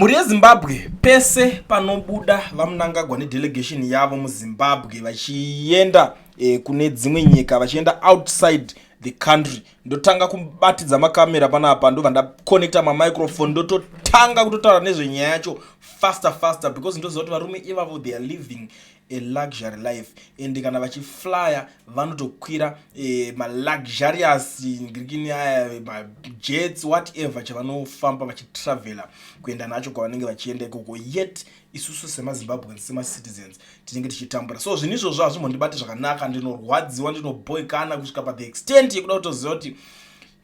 Muri Zimbabwe pese panobuda vaMnangagwa nedelegation yavo muZimbabwe vachienda kune dzimwe nyika vachienda outside the country. Ndotanga kubatidza makamera panapa ndo vandaconnecta microphone ndototanga kutotaura nezvenyaya yacho faster because ndozoti varume ivavo they are living a luxury life and kana vachiflya vanotokwira luxurious ngirikini aya jets whatever chavanofamba vachitravela kuenda nacho kwavanenge vachienda ikoko, yet isusu semaZimbabweans semacitizens tinenge tichitambura. So zvinhu izvozvo hazvimbondibati zvakanaka, ndinorwadziwa, ndinoboekana kusvika pa the extent yekuda kutoziva kuti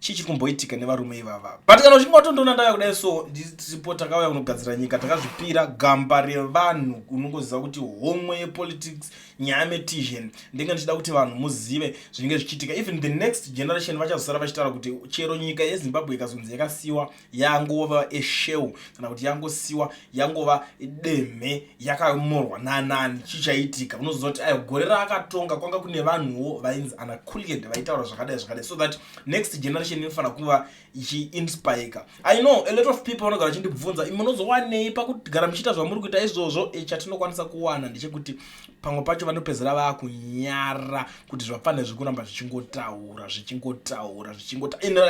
chichi kumboitika nevarume ivava. But kana uchinge watondona ndaya kudai, so ndisipo takauya kunogadzira nyika, takazvipira gamba revanhu unongoziva kuti homwe yepolitics, nyaya metizhen, ndenge ndichida kuti vanhu muzive zvinenge zvichiitika. Even the next generation vachazosara vachitaura kuti chero nyika yeZimbabwe ikazonzi yakasiwa yangova esheu kana kuti yangosiwa yangova demhe yakamorwa nanani, chichaitika. Unoziva kuti ayo gore raakatonga kwanga kune vanhuwo vainzi anakulied vaitaura zvakadai, so that next generation inofana kuva ichi-inspire. I know a lot of people vanogara vachindibvunza imi munozowanei pakugara muchiita zvamuri kuita izvozvo. Chatinokwanisa kuwana ndechekuti pamwe pacho vanopedzera vakunyara kuti zvafanira zvikuramba zvichingotaura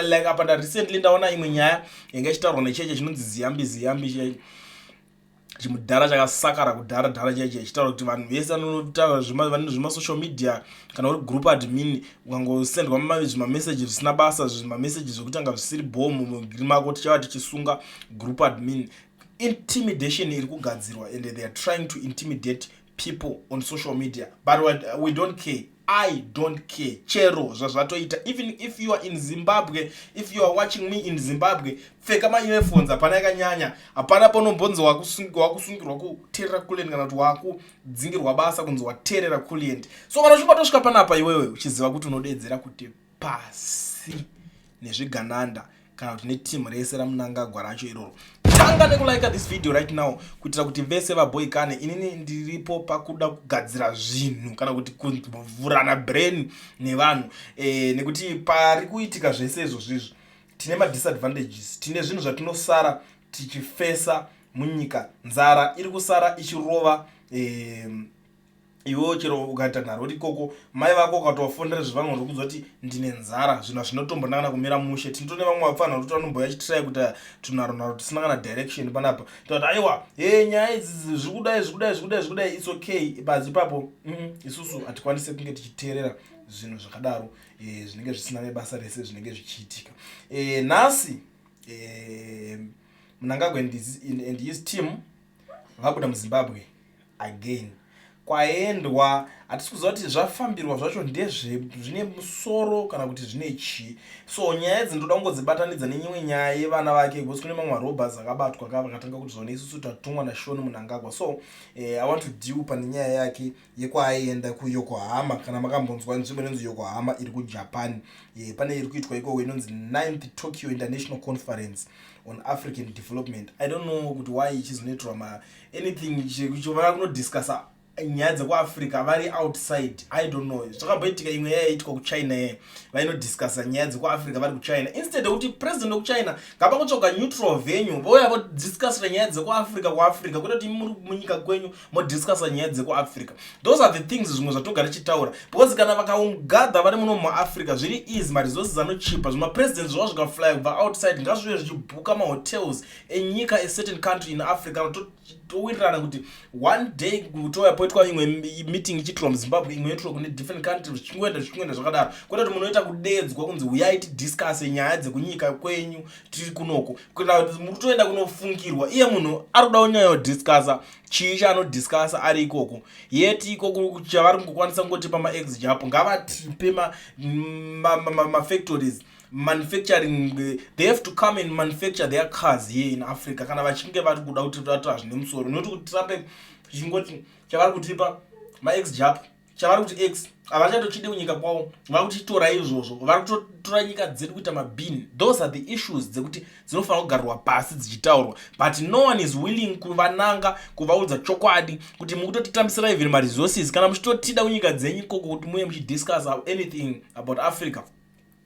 like apa recently ndaona imwe nyaya yanga ichitaurwa necheche chinonzi ziyambi chimudhara chakasakara kudhara chaiche chitaura kuti vanhu vese vanotaura zvemasocial media kana uri group admin ukangosendwa zvimamessages zvisina basa, zvimamessages zvokutanga zvisiri bomu mugiri mako, tichava tichisunga group admin. Intimidation iri kugadzirwa and they are trying to intimidate people on social media, but we don't care. I don't care. Chero zvazvatoita. Even if you are in Zimbabwe, if you are watching me in Zimbabwe, pfeka ma earphones apana yakanyanya, apana ponombonzo wakusungirwa kuterera client kana kuti wakudzingirwa basa kunzi waterera client. So kana uchingatosvika panapa iwewe uchiziva kuti unodedzera kuti pasi nezvigananda kana kuti netimu rese raMnangagwa racho iroro. Tanga nekulike this video right now kuitira kuti vese vaboikane. Inini ndiripo pakuda kugadzira zvinhu kana kuti kuvhurana brain nevanhu nekuti pari kuitika zvese izvozvo tine disadvantages, tine zvinhu zvatinosara tichifesa munyika. Nzara iri kusara ichirova iwo chero ukaita nharo kuti koko mai vako ukatofondera zvivanhu zvokuzwa kuti ndine nzara, zvinhu zvinotombonangana kumira mushe. Tinotone vamwe vapfana kuti vanomboya chitrai kuti tunharunharo tisina kana direction panapa, toti aiwa nyaya idzi zvikudai it's okay, basi ipapo isusu hatikwanise kunge tichiteerera zvinhu zvakadaro zvinenge zvisina nebasa rese zvinenge zvichiitika. Nhasi Mnangagwa and his team vabuda muZimbabwe again. Kwaendwa hatisi kuziva kuti zvafambirwa zvacho zvine musoro kana kuti zvine chi. So nyaya idzi ndoda kungodzibatanidza nenyimwe nyaya yevana vake, because kune mamwe marobhers akabatwa vakatanga kuti zvone isusu tatumwa naShoni Mnangagwa. So I want to deal pane nyaya yake yekwaaenda kuYokohama. Kana makambonzwa nzvimbo inonzi Yokohama iri kuJapan, pane iri kuitwa ikoko inonzi 9th Tokyo International Conference on African Development. I don't know kuti why ichizonoitwa anything chivana kunodiscussa nyaya dzekuAfrica vari outside. I don't know. Zvakaboitika imwe yaiitwa kuChina vainodiscussa nyaya dzekuAfrica vari kuChina, instead yekuti president wekuChina ngapangotsvaga neutral venue vouya vodiscussira nyaya dzekuAfrica kuAfrica, kwete kuti muri munyika kwenyu modiscussa nyaya dzekuAfrica. Those are the things zvimwe zvatogara tichitaura, because kana vakaungadha vari muno muAfrica zviri easy, maresources anochipa, zvimapresidents zvavo zvikafly kubva outside ngazvive zvichibhuka mahotels enyika a certain country in Africa towirirana kuti one day kutoya poitwa imwe meeting ichiitwa muZimbabwe, imwe yoitwa kune different countries zvichienda zvakadaro, kwete kuti munoita kudedzwa kunzi uyai tidiscusse nyaya dzekunyika kwenyu tiri kunoko, kuita kuti muri kutoenda kunofungirwa. Iye munhu ari kuda kunyanya kudiscussa chii chaanodiscussa ari ikoko, yeti ikoko chavari kungokwanisa kungotipa maexjapo ngavatipe factories manufacturing. They have to come and manufacture their cars here in Africa kana vachinge vari kuda kuti vatwa zvine musoro, noti kuti tirambe chingoti chavari kutipa maexjap chavari kuti x havachatochide kunyika kwavo, vari kuchitora izvozvo, vari kutotora nyika dzedu kuita mabhini. Those are the issues dzekuti dzinofanira kugarwa pasi dzichitaurwa, but no one is willing kuvananga kuvaudza chokwadi kuti mukutotitambisira even maresources kana muchitotida kunyika dzenyu ikoko kuti muye muchidiscuss anything about Africa.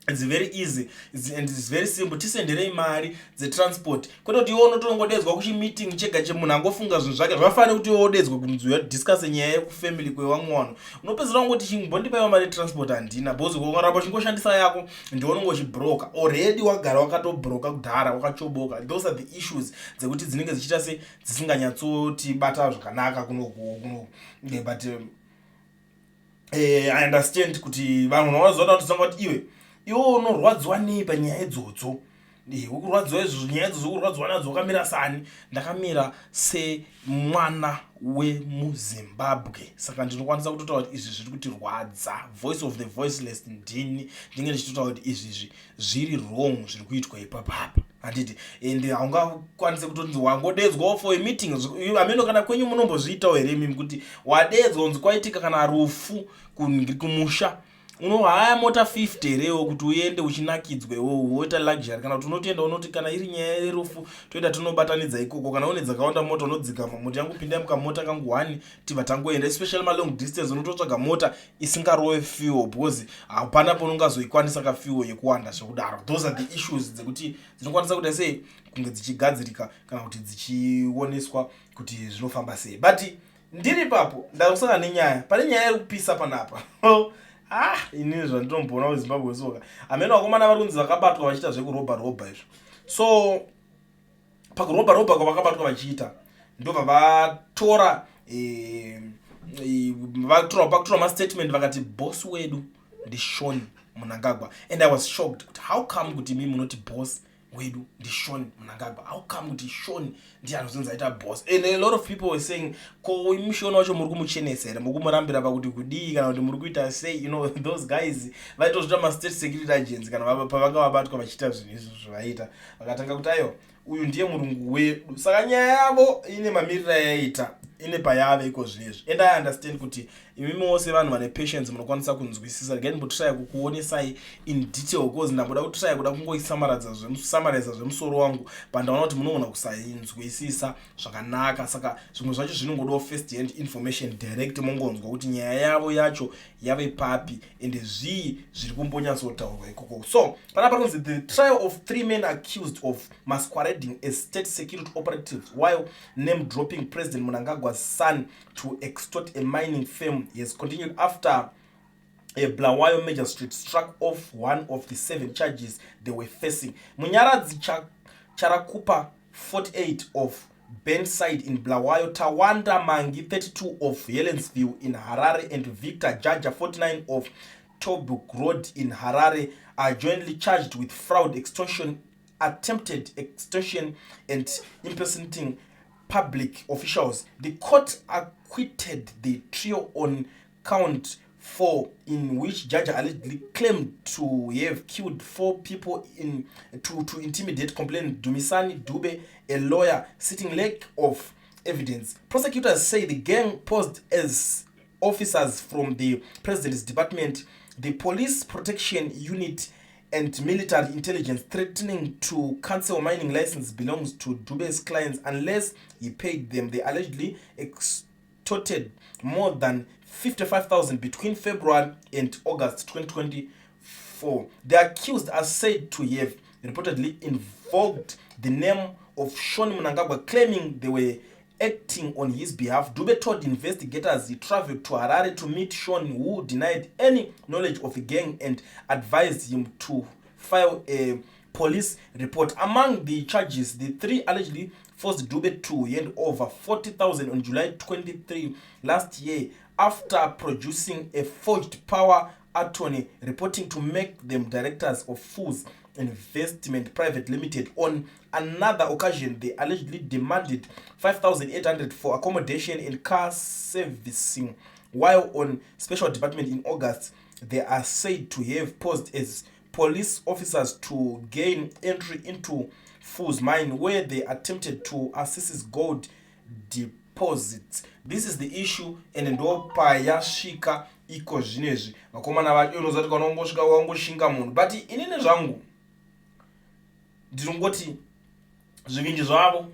It's very easy and it's very simple. Tisenderei mari dzetransport kwete kuti iwo unotongodedzwa kuchimeeting chega chemunhu angofunga zvinhu zvake zvafanira kuti iwo udedzwa kunzi uyadiscase nyaya yekufamily kwewamwe vanhu unopedzera kungoti chimbondipaiwa mari transport handina bhozi ukaramba chingoshandisa yako ndione ngochibroka already wagara wakatobroka kudhara wakachoboka. Those are the issues dzekuti dzinenge dzichiita se dzisinganyatsotibata zvakanaka kuno but I understand kuti vanhu vanozoda kuti sanga kuti iwe unorwadziwa nei panyaya idzodzo ukurwadziwa izvo nyaya idzodzo ukurwadziwa nadzo wakamira sani. Ndakamira semwana wemuzimbabwe saka ndinokwanisa kutotaura kuti izvi zviri kutirwadza. Voice of the voiceless ndini ndinge ndichitotaura kuti izvi zviri wrong zviri kuitwa ipapapa handiti ende haungakwanise kutoti wangodedzwa for a meeting. Ameno kana kwenyu munombozviitawo here mimi kuti wadedzwa unzi kwaitika kana rufu kumusha unohaya mota 50 rewo kuti uende uchinakidzwe woita luxury kana kuti unotoenda unoti kana iri nyaya yerufu toenda tinobatanidza ikoko kana une dzakawanda mota unodzika moti yangu pinda mukamota kangu 1 tibva tangoenda especially ma long distance unototsvaga mota isingarowe fuel because hapana paunongazoikwanisa ka fuel yekuwanda zvekudaro. Those are the issues dzekuti dzinokwanisa kuti sei kunge dzichigadzirika kana kuti dzichioneswa kuti zvinofamba sei. But ndiri papo ndakusanga nenyaya pane nyaya yekupisa panapa inini zvandinomboona kuZimbabwe soka ameno vakomana vari kunzi vakabatwa vachiita zvekurobha izvo. So pakurobha kwavakabatwa vachiita ndobva vatora pakutora mastatement vakati boss wedu ndishoni Mnangagwa. And I was shocked how come kuti mimi munoti boss wedu ndishoni Mnangagwa, how come kuti shoni ndiye anozonzi aita boss. And a lot of people were saying ko imishoni wacho muri kumuchenesa here mukumurambira pakuti kudii kana kuti muri kuita sei. You know those guys vaitozvita ma state security agents kana pavanga vabatwa vachiita zvinhu izvo zvaita vakatanga kuti ayo uyu ndiye murungu wedu. Saka nyaya yavo ine mamirira yaita ine payave iko zvinezvi. And I understand kuti imimi wose vanhu vane patience munokwanisa kunzwisisa. Regai ndimbotiraya kukuonesai in detail because ndamboda kutiraya kuda kungoisamariza zvemusoro wangu pandaona kuti munoona kusainzwisisa zvakanaka. Saka zvimwe zvacho zvinongodawo first hand information direct mongonzwa kuti nyaya yavo yacho yave papi ende zvii zviri kumbonyatsotaurwa ikoko. So panapa kunzi the trial of 3 men accused of masquerading as state security operatives while name dropping President Mnangagwa's son to extort a mining firm has continued after a Bulawayo magistrate struck off one of the 7 charges they were facing. Munyaradzi Charakupa 48 of Burnside in Bulawayo, Tawanda Mangi 32 of Helensville in Harare and Victor Jaja 49 of Tobuk Road in Harare are jointly charged with fraud, extortion, attempted extortion and impersonating public officials. The court acquitted the trio on count 4 in which Jaja allegedly claimed to have killed 4 people to intimidate complainant Dumisani Dube, a lawyer, citing lack of evidence. Prosecutors say the gang posed as officers from the President's Department, the Police Protection Unit and military intelligence, threatening to cancel mining license belongs to Dube's clients unless he paid them. They allegedly extorted more than 55,000 between February and August 2024. The accused are said to have reportedly invoked the name of Sean Mnangagwa, claiming they were acting on his behalf. Dube told investigators he traveled to Harare to meet Sean, who denied any knowledge of the gang and advised him to file a police report. Among the charges, the 3 allegedly forced Dube to hand over 40,000 on July 23 last year after producing a forged power attorney reporting to make them directors of Fools Investment Private Limited. On another occasion, they allegedly demanded 5,800 for accommodation and car servicing, while on special department in August, they are said to have posed as police officers to gain entry into Fools mine, where they attempted to assess gold deposits. This is the issue, and ndo payasvika iko zvinezvi vakomana vacho unozati kana ungosvika wangoshinga munhu. But inini zvangu ndinongoti zvivinji zvavo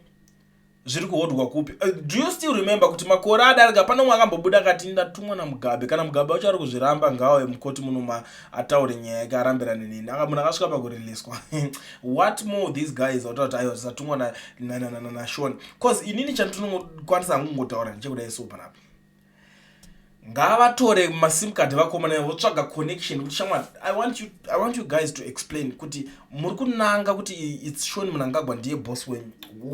zviri kuhodwa kupi? Do you still remember kuti makore adarika pana umwe akambobuda akati ndatumwa naMugabe, kana Mugabe wacho ari kuzviramba ngawo mukoti muno ataure nyaya yake arambirane nini, munhu akasvika pakuriliswa. What more these guys watakuti aiwa tisatumwa naShawn, cause inini chandinokwanisa kungotaura ndechekudai so panapa ngavatore masim card vakomana votsvaga connection kuti shamwari I want you guys to explain kuti muri kunanga kuti it's Shawn Mnangagwa ndiye boss wenyu,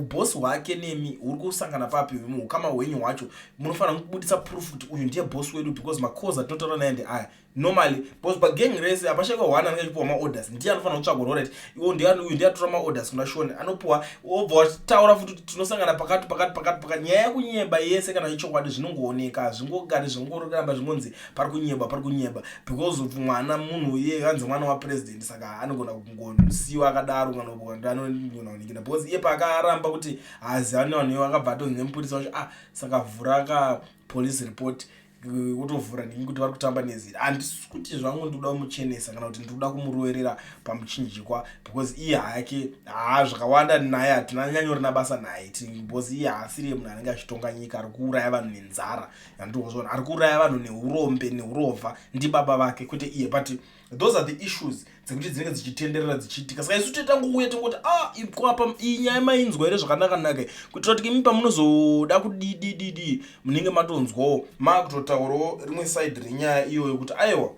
boss wake nemi uri kusangana papi muukama hwenyu hwacho munofanira kubudisa proof kuti uyu ndiye boss wedu, because makoza totaura naye aya normally boss pagang race apashaka one angachipuwa maorders ndiye anofanira kutsvaga alright iwo uyu ndiye atora maorders kuna Shawn anopuwa obva vachitaura futi tinosangana pakati nyaya yekunyeba yese kana ichokwadi zvinongooneka zvingogari zvingoramba zvingonzi pari kunyeba because mwana munhu iye hanzi mwana wapresident saka anogona kungosiyiwa akadaro kana anogona kunikira because iye pakaramba kuti hazi anowanhiwa akabva atonzi nemupurisa wacho saka vhura ka police report utovhura ndingi kuti vari kutamba nezira. Handisi kuti zvangu ndoda kumuchenesa kana kuti ndoda kumuroverera pamuchinjikwa because iye hake zvakawanda naye hatina nyanyorina basa naye because iye haasiri munhu anenge achitonga nyika, ari kuuraya vanhu nenzara yandozvona, ari kuuraya vanhu neurombe neurovha ndibaba vake kwete iye. But those are the issues dzekuti dzinenge dzichitenderera dzichiitika, saka isu totangouya tongoti kwapa iyi nyaya mainzwa here zvakanaka kuitira kuti imi pamunozoda kudidididi munenge matonzwawo makutotaurawo rimwe side renyaya iyoyo kuti aiwa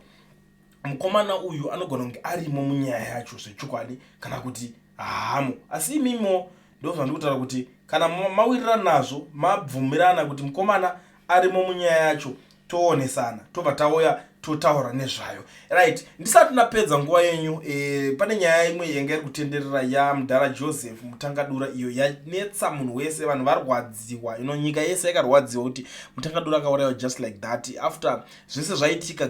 mukomana uyu anogona kunge arimo munyaya yacho zvechokwadi kana kuti hamo. Asi imimo ndozvandiri kutaura kuti kana mawirirana nazvo mabvumirana kuti mukomana arimo munyaya yacho toonesana tobva tauya totaura nezvayo right. Ndisati napedza nguva yenyu pane nyaya imwe yanga iri kutenderera yaMudhara Joseph Mutangadura, iyo yanetsa munhu wese, vanhu varwadziwa, nyika yese yakarwadziwa kuti Mutangadura akaurayiwa just like that. After zvese zvaitika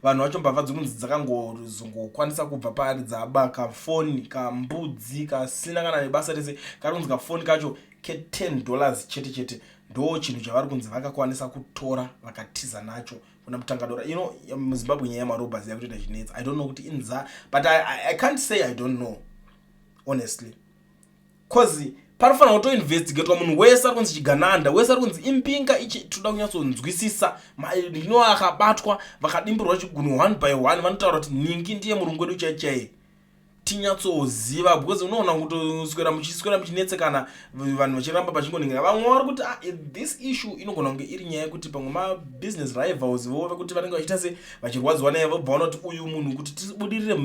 vanhu vacho mbavha dzokunzi dzakangozongokwanisa kubva pari dzaba kafoni kambudzi kasina kana nebasa rese kari kunzi kafoni kacho ke$10 chete ndo chinhu chavari kunzi vakakwanisa kutora vakatiza nacho kuna Mutangadura. MuZimbabwe nyaya yamarobhasi yakutoita chinetsa. I don't know kuti inza, but I can't say I don't know honestly, cause panofanira kutoinvestigatwa munhu wese ari kunzi chigananda, wese ari kunzi impinga ichi toda kunyatsonzwisisa akabatwa vakadimbirwa chigunwe one by one vanotaura kuti ningi ndiye murungu wedu chaichai tinyatsoziva, because unoona kutoswera muchinetsekana vanhu vachiramba pachingoningira vamwe vari kuti this issue inogona kunge iri nyaya yekuti pamwe mabusiness rivals vove kuti vanenge vachiita se vachirwadziwa naye vobva vaona kuti uyu munhu kuti tibudirire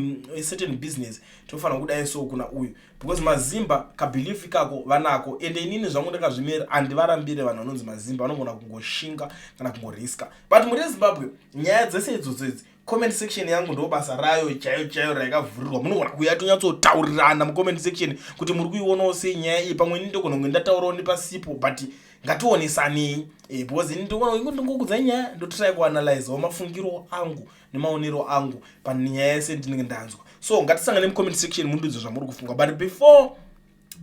certain business tofanira kudai so kuna uyu, because mazimba kabelief ikako vanako ende inini zvangu ndakazvimira handivarambire vanhu vanonzi mazimba vanogona kungoshinga kana kungoriska. But muri Zimbabwe nyaya dzese idzodzo idzi comment section yangu ndo basa rayo chaiyo rakavhurirwa, munogona kuuya tonyatsotaurirana mucomment section kuti muri kuionawo sei nyaya iyi, pamwe ini ndogona kunge ndataurawo nepasipo but ngationesanei because ini ndingokudzai nyaya ndotirai kuanalyzewo mafungiro angu nemaonero angu panyaya yese ndinenge ndanzwa. So ngatisangane mucomment section mundidzo zvamuri kufunga. But before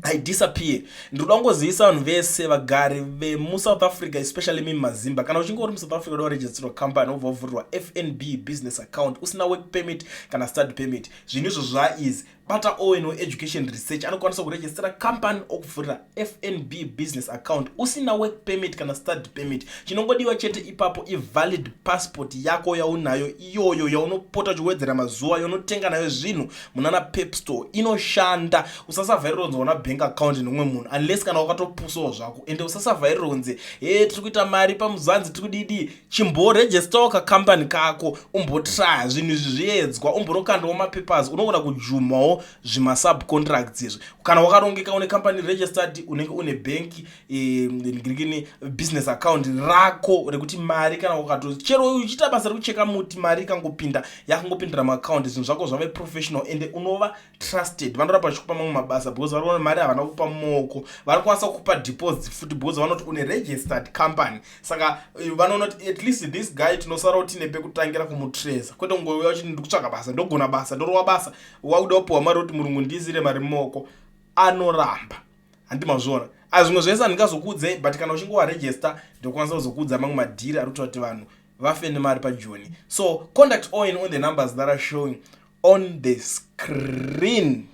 I disappear, ndoda kungozivisa vanhu vese vagari vemuSouth Africa, especially mimi Mazimba, kana uchinge uri muSouth Africa uda register company obva wavhurirwa FNB business account usina work permit kana study permit, zvinhu izvo zvaizi bata ONO education research anokwanisa kuregistera company okuvhurira FNB business account usina work permit kana study permit. Chinongodiwa chete ipapo valid passport yako yaunayo iyoyo yaunopota chiwedzera mazuva yaunotenga nayo zvinhu munana Pep Store inoshanda. Usasavhairirwa na bank account nomwe munhu unless kana wakatopusawo zvako, ende usasavhairirwa tiri kuita mari pamuzanzi tiri kudidi, chimboregistawo kacompany kako umbotraya zvinhu izvi zviedzwa umbonokandawo mapapers, unogona kujumawo zvima subcontracts izvi. Kana wakarongeka une company registered unenge une bank business account rako rekuti mari kana chero uchiita basa rekucheka muti mari ikangopinda yakangopindira maaccount zvinhu zvako zvave professional ende unova trusted. Vanorapa chikupa mamwe mabasa because variona mari havana kupa muoko, vari kwanisa kupa deposit futi because vanoti une registered company, saka vanoona kuti at least this guy tinosara kuti tine pekutangira kumutrace kwete ngouya uchiti ndikutsvaga basa ndogona basa ndorowa basa wakuda kupiwa mari kuti murungu ndizire mari muoko anoramba. Handimazviona zvimwe zvese handingazokuudzei, but kana uchinge waregister ndokwanisa kuzokuudza mamwe madhiri ari kuita kuti vanhu vafende mari pajoni. So contact ON on the numbers that are showing on the screen.